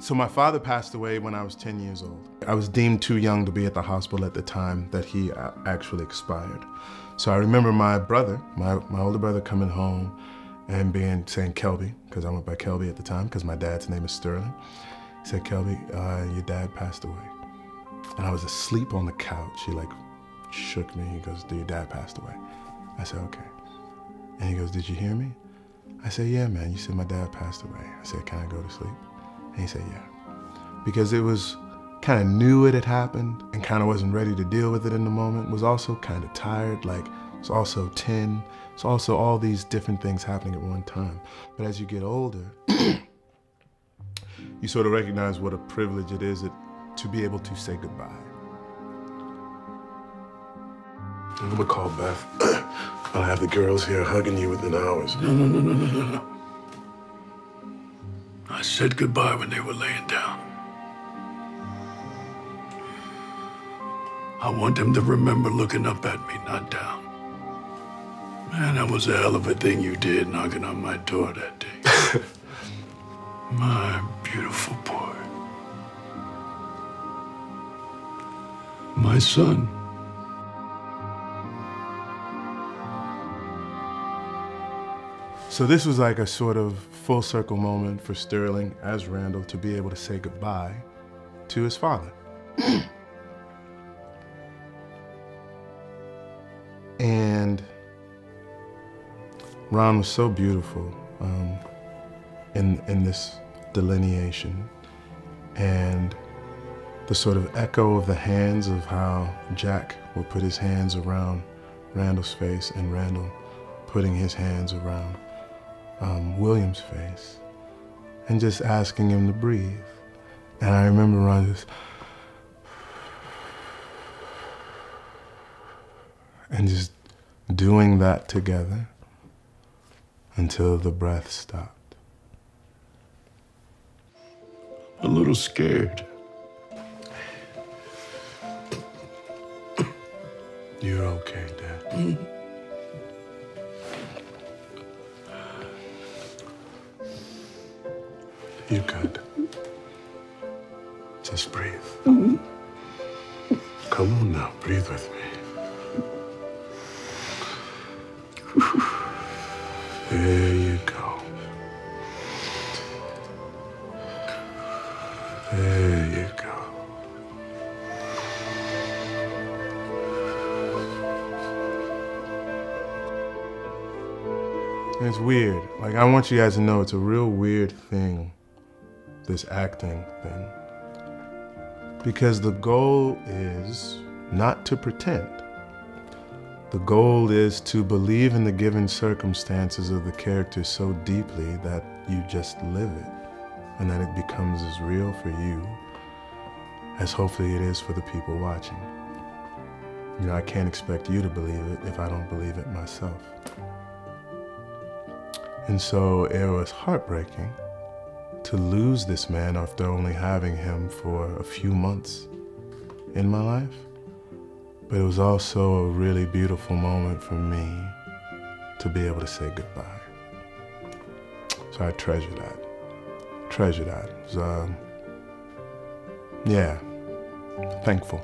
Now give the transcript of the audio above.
So my father passed away when I was 10 years old. I was deemed too young to be at the hospital at the time that he actually expired. So I remember my brother, my older brother, coming home and saying Kelby, because I went by Kelby at the time, because my dad's name is Sterling. He said, Kelby, your dad passed away. And I was asleep on the couch. He like shook me. He goes, your dad passed away. I said, okay. And he goes, did you hear me? I said, yeah, man, you said my dad passed away. I said, can I go to sleep? And he said, yeah. Because it was kind of knew it had happened and kind of wasn't ready to deal with it in the moment. Was also kind of tired, like it's also 10. It's also all these different things happening at one time. But as you get older, you sort of recognize what a privilege it is to be able to say goodbye. I'm gonna call Beth. I'll have the girls here hugging you within hours. No. I said goodbye when they were laying down. I want them to remember looking up at me, not down. Man, that was a hell of a thing you did, knocking on my door that day. My beautiful boy. My son. So this was like a sort of full circle moment for Sterling as Randall to be able to say goodbye to his father. And Ron was so beautiful in this delineation, and the sort of echo of the hands of how Jack would put his hands around Randall's face and Randall putting his hands around William's face and just asking him to breathe. And I remember Ron just, and just doing that together until the breath stopped. A little scared. You're okay, Dad. You're good. Just breathe. Come on now, breathe with me. There you go. There you go. And it's weird. Like, I want you guys to know it's a real weird thing, this acting thing. Because the goal is not to pretend. The goal is to believe in the given circumstances of the character so deeply that you just live it, and that it becomes as real for you as hopefully it is for the people watching. You know, I can't expect you to believe it if I don't believe it myself. And so it was heartbreaking to lose this man after only having him for a few months in my life. But it was also a really beautiful moment for me to be able to say goodbye. So I treasure that. Treasure that. It was, yeah, thankful.